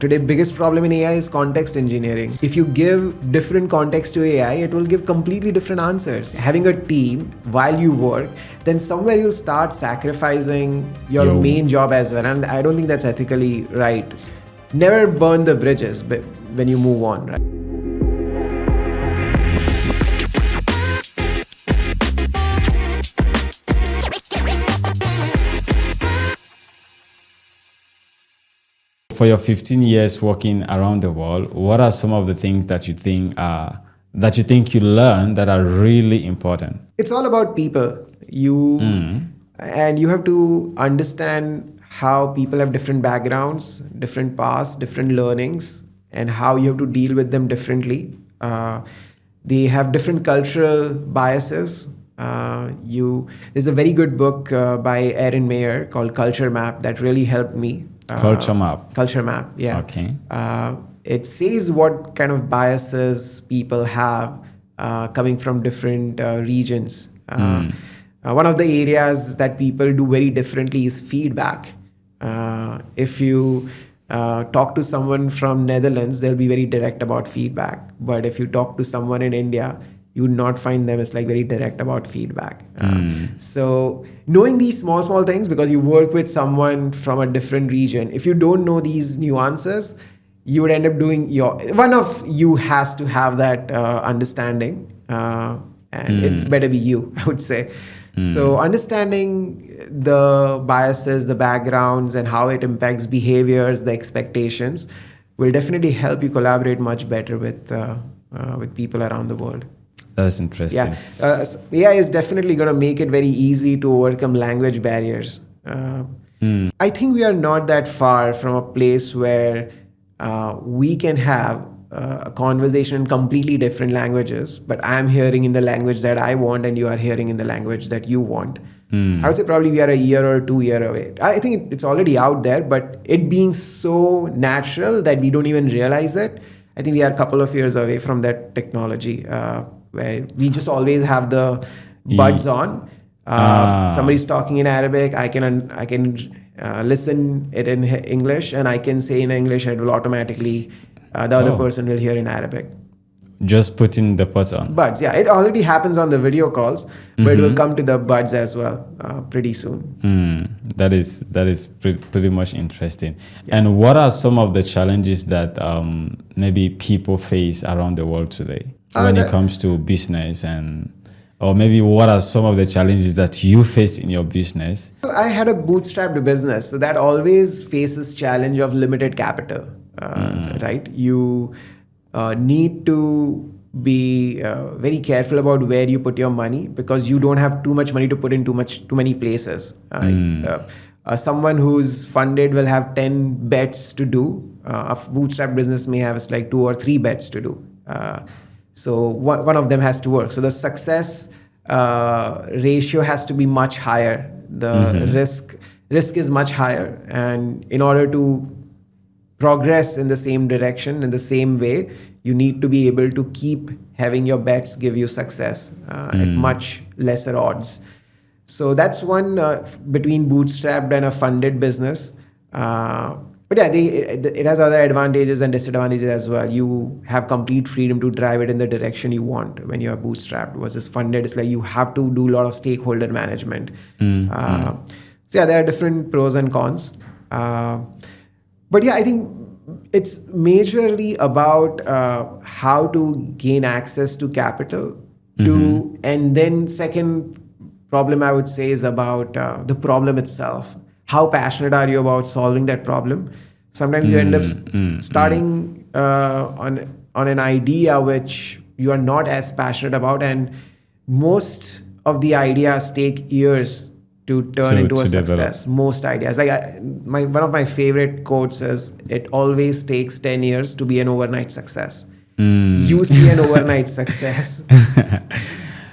Today, biggest problem in AI is context engineering. If you give different context to AI, it will give completely different answers. Having a team while you work, then somewhere you'll start sacrificing your main job as well. And I don't think that's ethically right. Never burn the bridges when you move on, right? For your 15 years working around the world, what are some of the things that you think you learn that are really important? It's all about people. And you have to understand how people have different backgrounds, different paths, different learnings, and how you have to deal with them differently. They have different cultural biases. There's a very good book by Erin Mayer called Culture Map that really helped me. Culture Map. Culture Map, yeah. Okay. It says what kind of biases people have coming from different regions. One of the areas that people do very differently is feedback. If you talk to someone from Netherlands, they'll be very direct about feedback. But if you talk to someone in India, you would not find them as like very direct about feedback. So knowing these small things, because you work with someone from a different region, if you don't know these nuances, you would end up doing one of you has to have that understanding, and it better be you, I would say. So understanding the biases, the backgrounds, and how it impacts behaviors, the expectations, will definitely help you collaborate much better with people around the world. That's interesting. Yeah, AI is definitely going to make it very easy to overcome language barriers. I think we are not that far from a place where we can have a conversation in completely different languages, but I'm hearing in the language that I want and you are hearing in the language that you want. I would say probably we are a year or 2 year away. I think it's already out there, but it being so natural that we don't even realize it, I think we are a couple of years away from that technology, where we just always have the buds on. Somebody's talking in Arabic, I can listen it in English, and I can say in English, and it will automatically the other person will hear in Arabic. Just putting the buds on. Buds, yeah. It already happens on the video calls, but it will come to the buds as well pretty soon. That is pretty much interesting. Yeah. And what are some of the challenges that maybe people face around the world today when it comes to business, or maybe what are some of the challenges that you face in your business? I had a bootstrapped business, so that always faces challenge of limited capital, right? You need to be very careful about where you put your money, because you don't have too much money to put in too many places. Someone who's funded will have 10 bets to do. A bootstrap business may have like 2 or 3 bets to do. So one of them has to work. So the success ratio has to be much higher. The risk is much higher, and in order to progress in the same direction, in the same way, you need to be able to keep having your bets give you success at much lesser odds. So that's one between bootstrapped and a funded business. But yeah, it has other advantages and disadvantages as well. You have complete freedom to drive it in the direction you want when you are bootstrapped, versus funded. It's like you have to do a lot of stakeholder management. So yeah, there are different pros and cons. But yeah, I think it's majorly about how to gain access to capital. And then second problem I would say is about the problem itself. How passionate are you about solving that problem? Sometimes you end up starting on an idea which you are not as passionate about, and most of the ideas take years to turn into a success. Most ideas. Like one of my favorite quotes is, "It always takes 10 years to be an overnight success." You see an overnight success,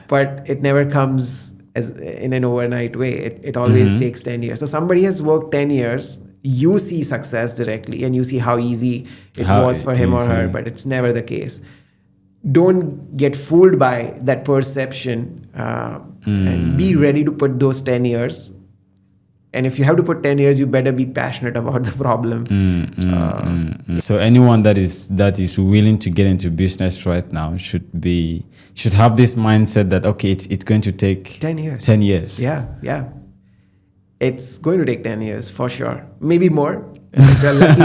but it never comes as in an overnight way. It always takes 10 years. So somebody has worked 10 years, you see success directly, and you see how easy it was for him or her, but it's never the case. Don't get fooled by that perception, and be ready to put those 10 years And if you have to put 10 years, you better be passionate about the problem. So anyone that is willing to get into business right now should have this mindset that, okay, it's going to take 10 years. 10 years. Yeah. It's going to take 10 years for sure. Maybe more. If you're lucky,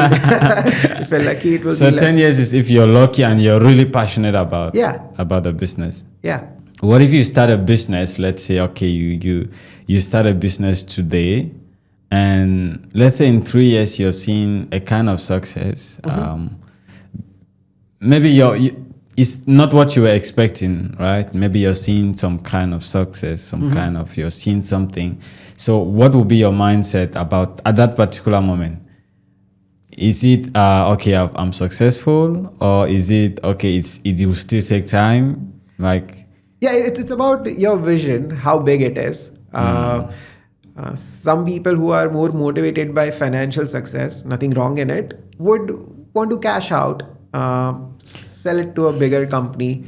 if you're lucky, it will so be less. 10 years is if you're lucky and you're really passionate about the business. Yeah. What if you start a business? Let's say, okay, you start a business today, and let's say in 3 years you're seeing a kind of success. Maybe it's not what you were expecting, right? Maybe you're seeing some kind of success, you're seeing something. So what will be your mindset about at that particular moment? Is it okay, I'm successful, or is it okay, it will still take time? Like, yeah, it's about your vision, how big it is. Some people who are more motivated by financial success, nothing wrong in it, would want to cash out, sell it to a bigger company,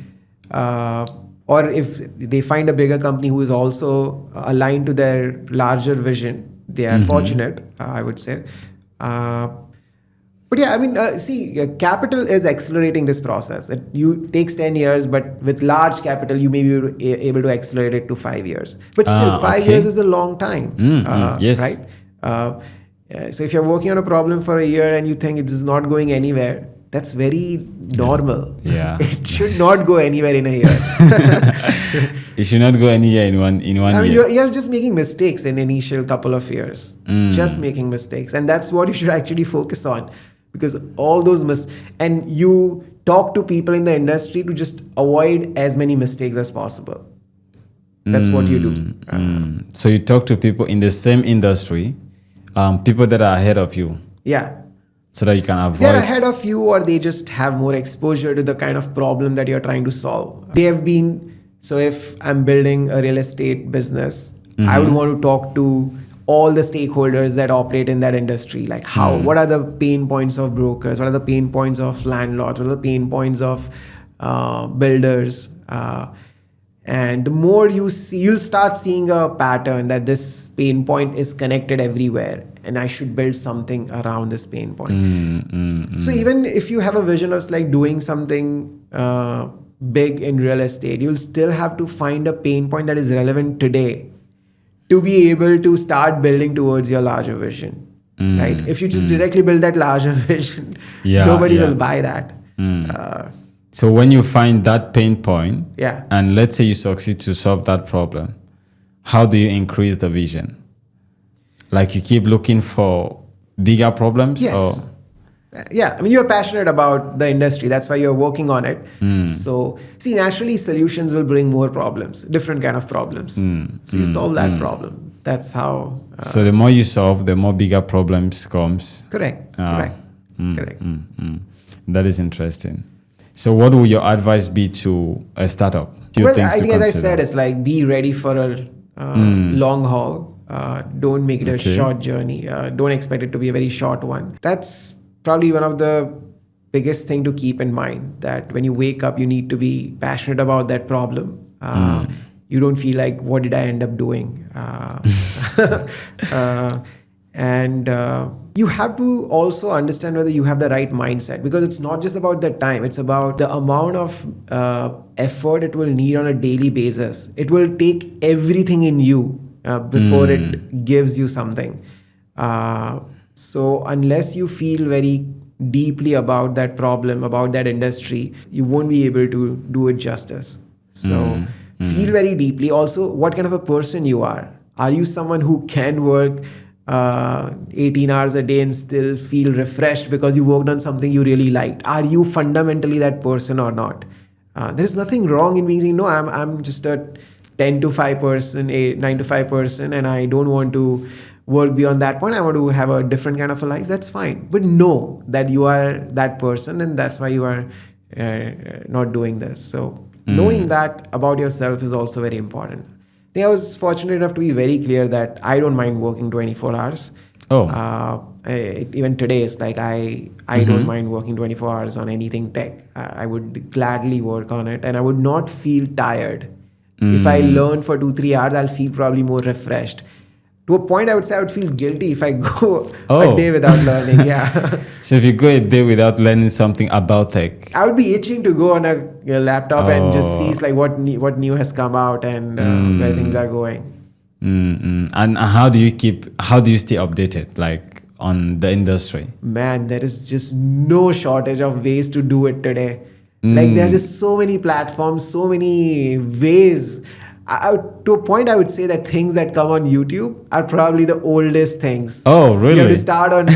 or if they find a bigger company who is also aligned to their larger vision, they are fortunate, I would say. But yeah, I mean, capital is accelerating this process. It takes 10 years, but with large capital, you may be able to accelerate it to 5 years. But still, 5 years is a long time, yes. right? So if you're working on a problem for a year and you think it is not going anywhere, that's very normal. Yeah. It should not go anywhere in a year. It should not go anywhere in one year. You're just making mistakes in initial couple of years. Just making mistakes. And that's what you should actually focus on. Because all those and you talk to people in the industry to just avoid as many mistakes as possible. That's what you do. So you talk to people in the same industry, people that are ahead of you. Yeah. So that you can avoid. They're ahead of you, or they just have more exposure to the kind of problem that you're trying to solve. They have been, so if I'm building a real estate business, I would want to talk to all the stakeholders that operate in that industry. Like what are the pain points of brokers? What are the pain points of landlords? What are the pain points of builders? And the more you see, you'll start seeing a pattern that this pain point is connected everywhere, and I should build something around this pain point. So even if you have a vision of like doing something big in real estate, you'll still have to find a pain point that is relevant today to be able to start building towards your larger vision, right? If you just directly build that larger vision, nobody will buy that. So when you find that pain point, Yeah. and let's say you succeed to solve that problem, how do you increase the vision? Like you keep looking for bigger problems? Yes. Or? Yeah, I mean, you're passionate about the industry. That's why you're working on it. So, see, naturally, solutions will bring more problems, different kind of problems. So you solve that problem. That's how. So the more you solve, the more bigger problems comes. Correct. That is interesting. So what would your advice be to a startup? Well, I think, as I said, it's like be ready for a long haul. Don't make it a short journey. Don't expect it to be a very short one. That's probably one of the biggest thing to keep in mind, that when you wake up, you need to be passionate about that problem. You don't feel like, what did I end up doing? And you have to also understand whether you have the right mindset, because it's not just about the time, it's about the amount of effort it will need on a daily basis. It will take everything in you before it gives you something. So unless you feel very deeply about that problem, about that industry, you won't be able to do it justice. So feel very deeply. Also, what kind of a person you are. Are you someone who can work 18 hours a day and still feel refreshed because you worked on something you really liked? Are you fundamentally that person or not? There's nothing wrong in being saying, no, I'm just a 10 to 5 person, a 9 to 5 person, and I don't want to work beyond that point. I want to have a different kind of a life. That's fine. But know that you are that person, and that's why you are not doing this. So knowing that about yourself is also very important. I think I was fortunate enough to be very clear that I don't mind working 24 hours. Even today, it's like I don't mind working 24 hours on anything tech. I would gladly work on it, and I would not feel tired. If I learn for 2-3 hours, I'll feel probably more refreshed. To a point, I would say I would feel guilty if I go Oh. a day without learning. Yeah. So if you go a day without learning something about tech, I would be itching to go on a laptop and just see oh, like what new has come out and where things are going. and how do you stay updated, like on the industry? Man, there is just no shortage of ways to do it today. Like there are just so many platforms, so many ways. To a point, I would say that things that come on YouTube are probably the oldest things. Oh, really? You have to start on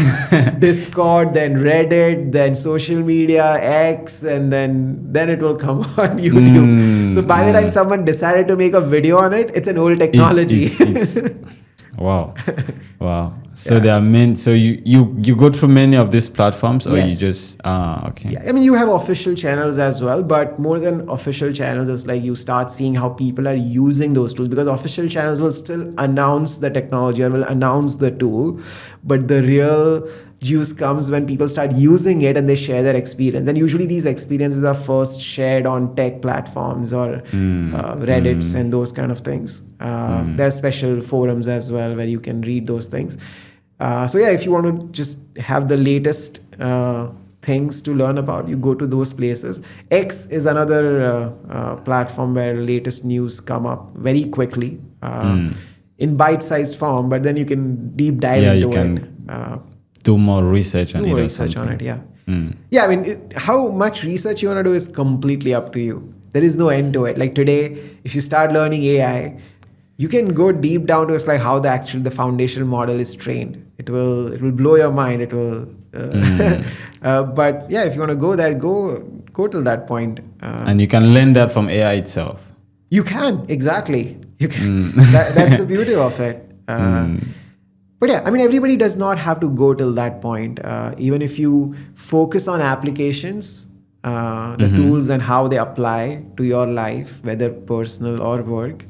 Discord, then Reddit, then social media, X, and then it will come on YouTube. So by the time someone decided to make a video on it, it's an old technology. Wow. So there are many. So you go through many of these platforms, or Yes. you just okay. Yeah, I mean, you have official channels as well, but more than official channels, it's like you start seeing how people are using those tools, because official channels will still announce the technology or will announce the tool, but the real juice comes when people start using it and they share their experience. And usually these experiences are first shared on tech platforms or Reddits and those kind of things. There are special forums as well where you can read those things. So yeah, if you want to just have the latest things to learn about, you go to those places. X is another platform where latest news come up very quickly in bite-sized form, but then you can deep dive into it. Do more research on it. Yeah. Yeah, I mean, how much research you want to do is completely up to you. There is no end to it. Like today, if you start learning AI, you can go deep down to it's like how the foundational model is trained. It will blow your mind. It will, but yeah, if you want to go there, go till that point. And you can learn that from AI itself. You can, exactly. You can. That's the beauty of it. But yeah, I mean, everybody does not have to go till that point. Even if you focus on applications, the tools and how they apply to your life, whether personal or work,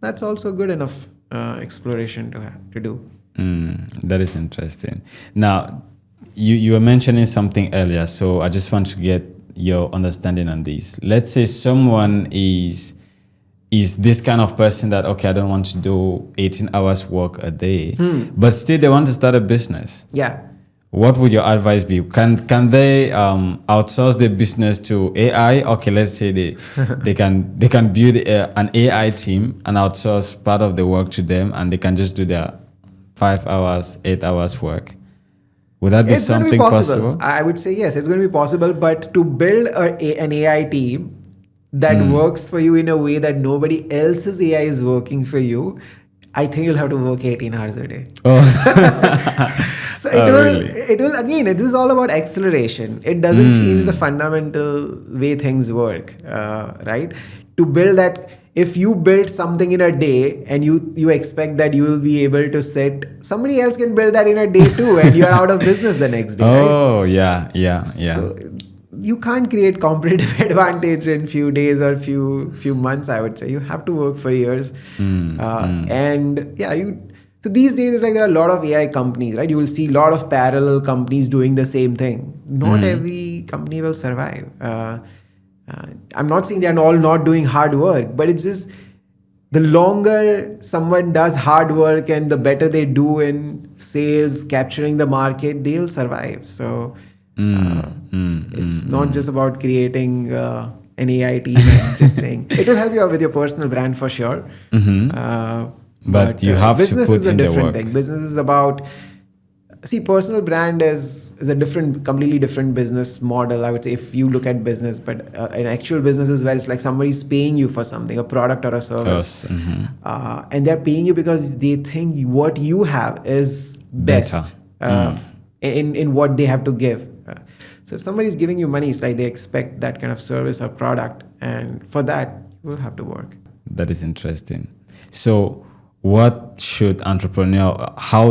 that's also good enough exploration to do. That is interesting. Now, you were mentioning something earlier, so I just want to get your understanding on this. Let's say someone is this kind of person that, okay, I don't want to do 18 hours work a day, but still they want to start a business. Yeah. What would your advice be? Can they outsource the business to AI? Okay, let's say they can build an AI team and outsource part of the work to them, and they can just do their 5 hours, 8 hours work. Would that be something possible? I would say yes, it's going to be possible. But to build an AI team that works for you in a way that nobody else's AI is working for you, I think you'll have to work 18 hours a day. So it will again, this is all about acceleration. It doesn't change the fundamental way things work, right? To build that, if you build something in a day and you expect that you will be able to somebody else can build that in a day too, and you're out of business the next day, right? Oh, yeah. So you can't create competitive advantage in few days or few months. I would say you have to work for years, and yeah, so these days it's like there are a lot of AI companies, right? You will see a lot of parallel companies doing the same thing. Not every company will survive. I'm not saying they're all not doing hard work, but it's just the longer someone does hard work and the better they do in sales, capturing the market, they'll survive. So it's not just about creating an AI team and just saying it will help you out with your personal brand for sure. But you have business to put is a in the different work. thing. Business is about, personal brand is a completely different business model. I would say if you look at business, but an actual business is where it's like somebody's paying you for something, a product or a service, and they're paying you because they think what you have is best in what they have to give. So if somebody's giving you money, it's like they expect that kind of service or product, and for that you will have to work. That is interesting. So how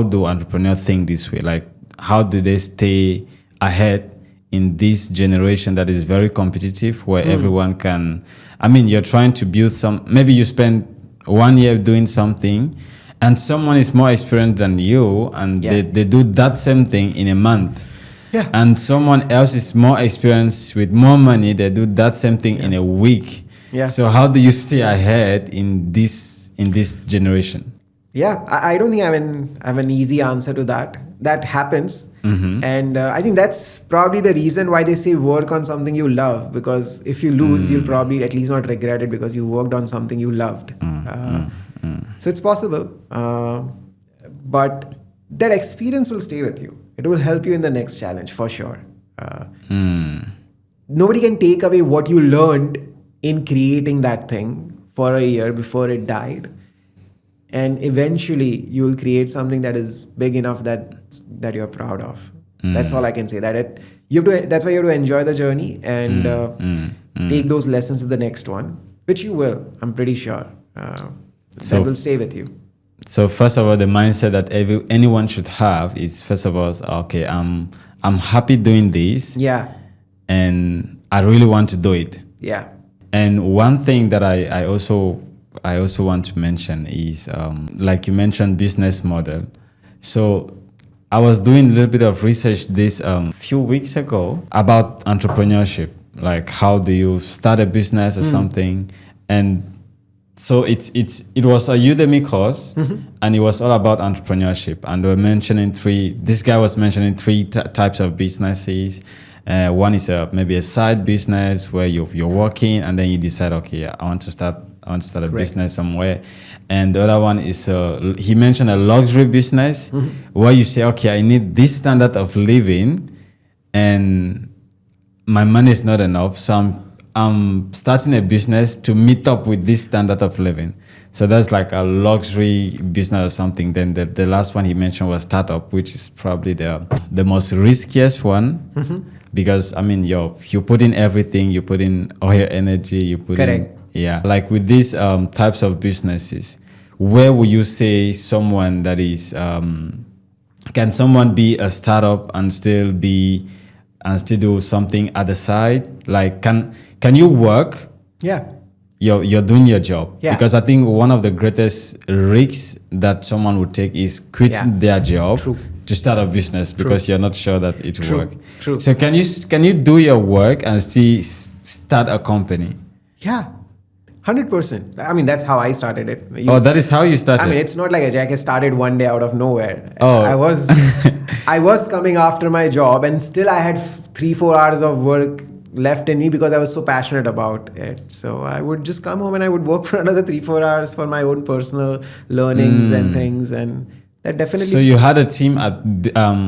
do entrepreneurs think this way? Like, how do they stay ahead in this generation that is very competitive, where everyone can, you're trying to build maybe you spend 1 year doing something and someone is more experienced than you and they do that same thing in a month. Yeah. And someone else is more experienced with more money, they do that same thing in a week. Yeah. So how do you stay ahead in this generation? Yeah, I don't think I have an easy answer to that. That happens. And I think that's probably the reason why they say work on something you love. Because if you lose, you'll probably at least not regret it because you worked on something you loved. So it's possible. But that experience will stay with you. It will help you in the next challenge for sure. Nobody can take away what you learned in creating that thing for a year before it died, and eventually you will create something that is big enough that you're proud of. That's all I can say. That's why you have to enjoy the journey and take those lessons to the next one, which you will, I'm pretty sure. That will stay with you. So first of all, the mindset that anyone should have is, first of all, okay, I'm happy doing this. Yeah. And I really want to do it. Yeah. And one thing that I also want to mention is, like you mentioned, business model. So I was doing a little bit of research this few weeks ago about entrepreneurship, like how do you start a business or something. And so it was a Udemy course, and it was all about entrepreneurship. And they were mentioning this guy was mentioning three types of businesses. One is maybe a side business where you're working and then you decide, okay, I want to start a business somewhere. And the other one is, he mentioned a luxury business where you say, okay, I need this standard of living and my money is not enough. So I'm starting a business to meet up with this standard of living. So that's like a luxury business or something. Then the last one he mentioned was startup, which is probably the most riskiest one. Because I mean, you put in everything, you put in all your energy, you put Correct. in like with these types of businesses, where would you say someone that is can someone be a startup and still do something at the side? Like can you work? Yeah. You're doing your job. Yeah. Because I think one of the greatest risks that someone would take is quitting their job. True. To start a business because you're not sure that it will work. True. So can you do your work and still start a company? Yeah. 100%. I mean, that's how I started it. That is how you started. I mean, it's not like a jacket started one day out of nowhere. Oh. I was coming after my job and still I had 3-4 hours of work left in me because I was so passionate about it. So I would just come home and I would work for another 3-4 hours for my own personal learnings and things, and that definitely. So you had a team at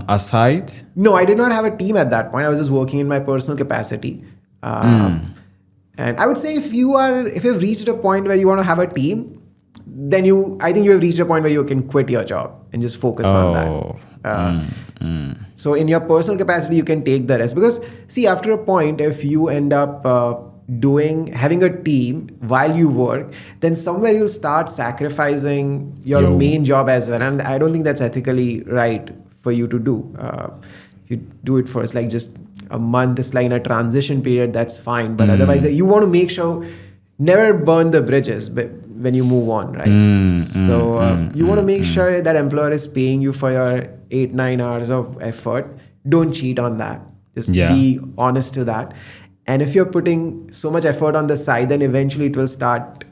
aside? No, I did not have a team at that point. I was just working in my personal capacity. And I would say if you've reached a point where you want to have a team, then I think you have reached a point where you can quit your job and just focus on that. So in your personal capacity, you can take the rest. Because see, after a point, if you end up having a team while you work, then somewhere you'll start sacrificing your main job as well. And I don't think that's ethically right for you to do. If you do it for like just a month, it's like in a transition period, that's fine. But otherwise, you want to make sure never burn the bridges when you move on, right? So you want to make sure that employer is paying you for your 8-9 hours of effort. Don't cheat on that. Just be honest to that. And if you're putting so much effort on the side, then eventually it will start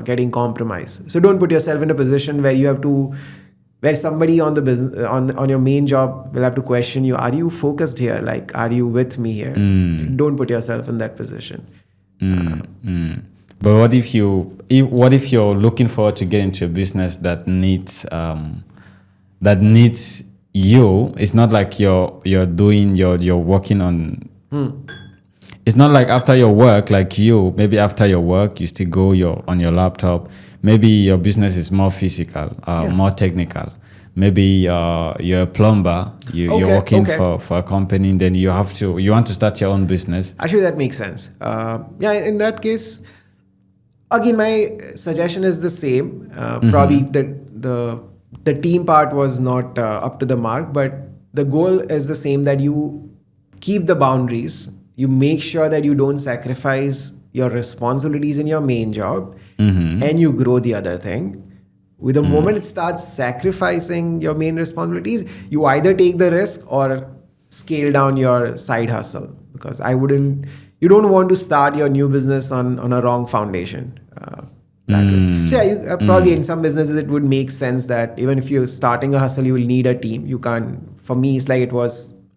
getting compromised. So don't put yourself in a position where somebody on the business on your main job will have to question you. Are you focused here? Like, are you with me here? Don't put yourself in that position. But what if you're looking forward to get into a business that needs you? It's not like you're working on. It's not like after your work, maybe after your work, you still go on your laptop. Maybe your business is more physical, more technical. Maybe you're a plumber, you're working for a company, and then you want to start your own business. Actually, that makes sense. In that case, again, my suggestion is the same. Probably the team part was not up to the mark, but the goal is the same, that you keep the boundaries. You make sure that you don't sacrifice your responsibilities in your main job, and you grow the other thing. With the moment it starts sacrificing your main responsibilities, you either take the risk or scale down your side hustle. Because you don't want to start your new business on a wrong foundation. that way. So yeah, probably in some businesses it would make sense that even if you're starting a hustle, you will need a team. You can't. For me, it's like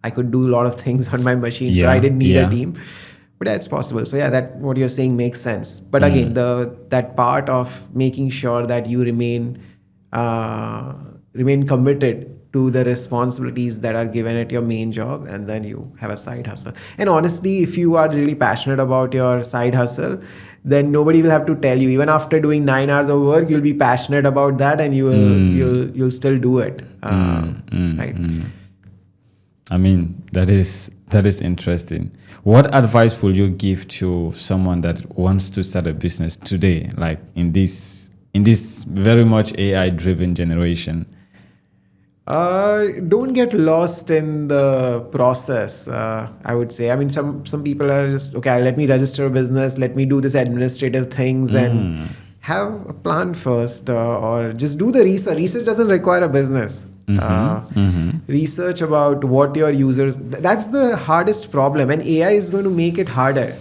I could do a lot of things on my machine, so I didn't need a team. But that's possible. So yeah, that what you're saying makes sense. But again, that part of making sure that you remain committed to the responsibilities that are given at your main job, and then you have a side hustle. And honestly, if you are really passionate about your side hustle, then nobody will have to tell you. Even after doing 9 hours of work, you'll be passionate about that, and you'll still do it. Right. I mean, that is interesting. What advice will you give to someone that wants to start a business today, like in this very much AI-driven generation? Don't get lost in the process. I would say. I mean, some people are just okay. Let me register a business. Let me do this administrative things and have a plan first, or just do the research. Research doesn't require a business. Research about what your users. That's the hardest problem, and AI is going to make it harder.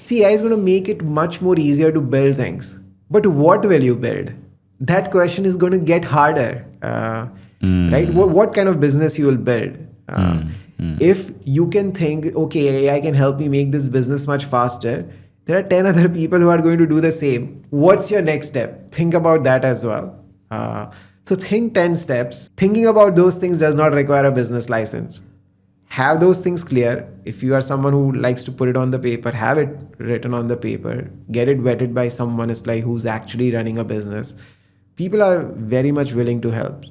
See, AI is going to make it much more easier to build things. But what will you build? That question is going to get harder. Right? What kind of business you will build? If you can think, okay, AI can help me make this business much faster, there are 10 other people who are going to do the same. What's your next step? Think about that as well. So think 10 steps. Thinking about those things does not require a business license. Have those things clear. If you are someone who likes to put it on the paper, have it written on the paper. Get it vetted by someone who's actually running a business. People are very much willing to help.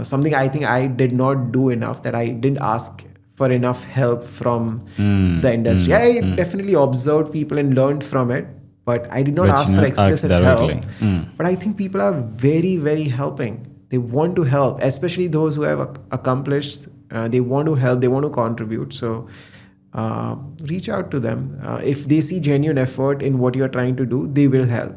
Something I think I did not do enough, that I didn't ask for enough help from the industry. I definitely observed people and learned from it, but I did not ask for explicit help. But I think people are very, very helping. They want to help, especially those who have accomplished. They want to help. They want to contribute. So reach out to them. If they see genuine effort in what you're trying to do, they will help.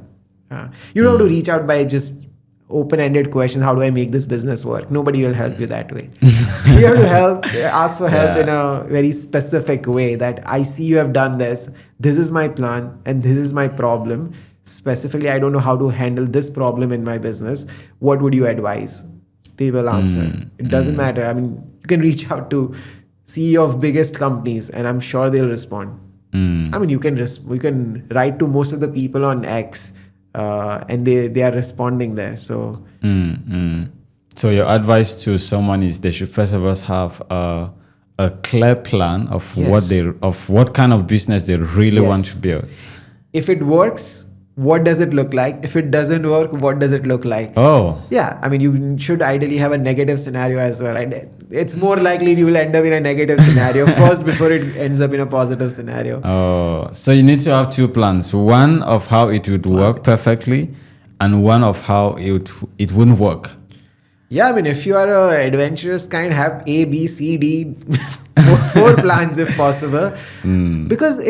You don't have to reach out by just open-ended questions. How do I make this business work? Nobody will help you that way. You have to ask for help in a very specific way, that I see you have done this. This is my plan and this is my problem. Specifically, I don't know how to handle this problem in my business. What would you advise? They will answer. It doesn't matter. I mean, you can reach out to CEO of biggest companies and I'm sure they'll respond. I mean, you can write to most of the people on X. And they are responding there. So, So your advice to someone is they should first of all have a clear plan of what kind of business they really want to build. If it works, what does it look like? If it doesn't work, what does it look like? Yeah. I mean, you should ideally have a negative scenario as well. Right? It's more likely you will end up in a negative scenario first before it ends up in a positive scenario. So you need to have two plans. One of how it would work perfectly and one of how it wouldn't work. Yeah, I mean, if you are an adventurous kind, have A, B, C, D, 4 plans if possible. Because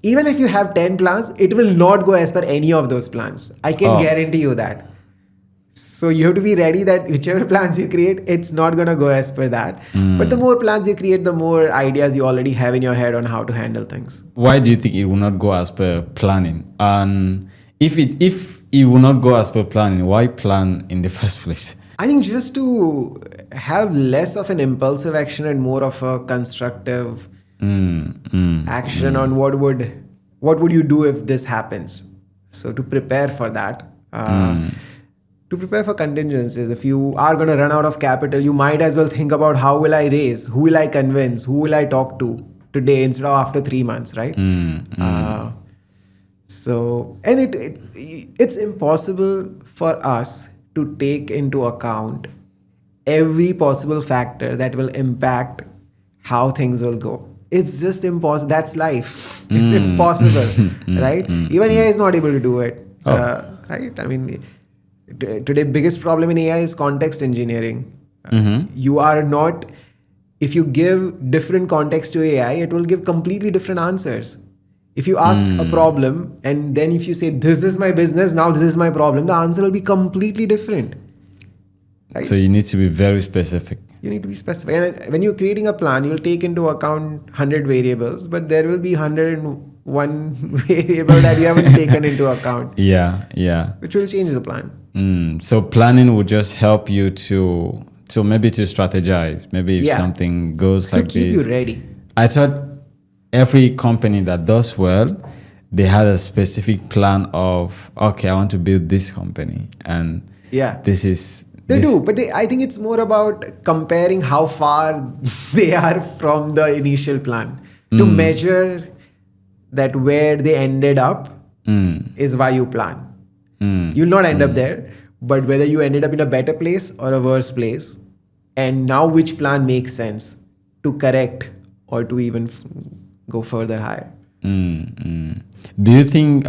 even if you have 10 plans, it will not go as per any of those plans. I can guarantee you that. So you have to be ready that whichever plans you create, it's not going to go as per that. But the more plans you create, the more ideas you already have in your head on how to handle things. Why do you think it will not go as per planning? And if it will not go as per planning, why plan in the first place? I think just to have less of an impulsive action and more of a constructive action on what would you do if this happens. So to prepare for that, to prepare for contingencies. If you are going to run out of capital, you might as well think about how will I raise, who will I convince, who will I talk to today instead of after 3 months, right? So, and it's impossible for us to take into account every possible factor that will impact how things will go. It's just impossible. That's life. It's impossible, right? Even AI is not able to do it, right? I mean, today biggest problem in AI is context engineering. You are not, if you give different context to AI, it will give completely different answers. If you ask a problem and then if you say, this is my business, now this is my problem, the answer will be completely different. Right? So you need to be very specific. You need to be specific. And when you're creating a plan, you'll take into account 100 variables, but there will be 101 one variable that you haven't taken into account, Yeah. which will change the plan. So planning would just help you to maybe to strategize. Maybe if Yeah. something goes To like keep you this. ready. I thought every company that does well, they had a specific plan of, okay, I want to build this company, and Yeah. this is They this, do, but I think it's more about comparing how far they are from the initial plan to measure that where they ended up is why you plan. You'll not end up there, but whether you ended up in a better place or a worse place, and now which plan makes sense to correct or to even go further higher. Do you think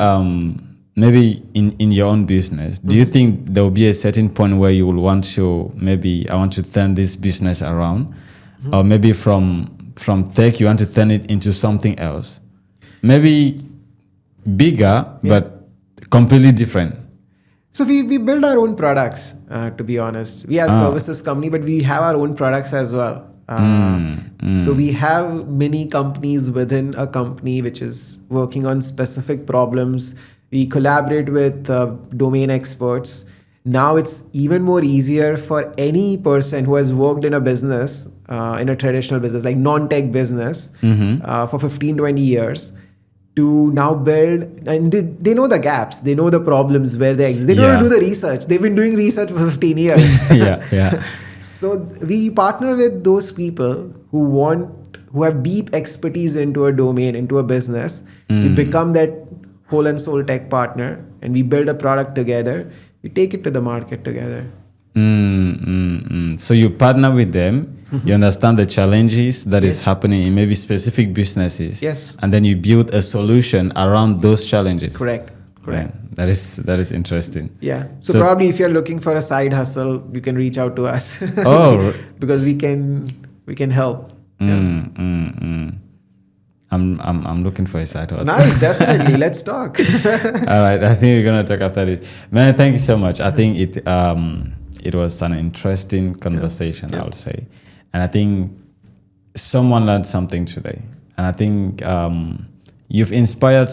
maybe in your own business, do you think there will be a certain point where you will want to, maybe I want to turn this business around, or maybe from tech you want to turn it into something else, maybe bigger but completely different? So we build our own products, to be honest. We are a services company, but we have our own products as well. So we have many companies within a company which is working on specific problems. We collaborate with domain experts. Now it's even more easier for any person who has worked in a business, in a traditional business, like non-tech business, for 15, 20 years, to now build, and they know the gaps, they know the problems where they exist. They don't have to do the research. They've been doing research for 15 years. Yeah. So we partner with those people who have deep expertise into a domain, into a business. We become that whole and soul tech partner, and we build a product together. We take it to the market together. So you partner with them, you understand the challenges that is happening in maybe specific businesses. Yes. And then you build a solution around those challenges. Correct. Yeah, that is interesting. Yeah. So probably if you're looking for a side hustle, you can reach out to us. Oh. Because we can help. Yeah. I'm looking for a side hustle. Nice, definitely. Let's talk. All right, I think we're gonna talk after this. Man, thank you so much. I think it was an interesting conversation, I would say, and I think someone learned something today, and I think you've inspired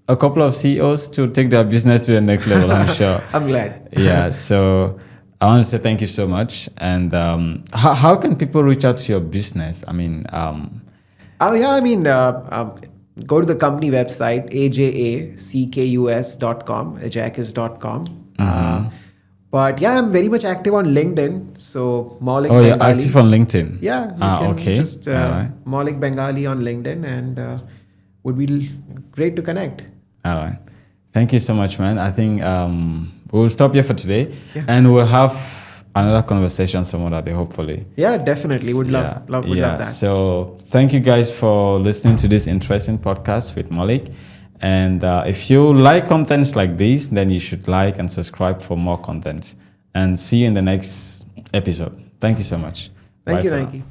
a couple of CEOs to take their business to the next level. I'm sure. I'm glad. Yeah. So I want to say thank you so much. And how can people reach out to your business? I mean. Go to the company website, ajackus.com, ajaccus.com. But yeah, I'm very much active on LinkedIn. So Maulik Bengali. You're active on LinkedIn? Yeah. You can just right. Maulik Bengali on LinkedIn, and would be great to connect. All right. Thank you so much, man. I think we'll stop here for today, and we'll have another conversation some other day, hopefully. Yeah, definitely. Would love that. So thank you guys for listening to this interesting podcast with Maulik. And if you like contents like this, then you should like and subscribe for more content. And see you in the next episode. Thank you so much. Thank Bye you, for now. Nike.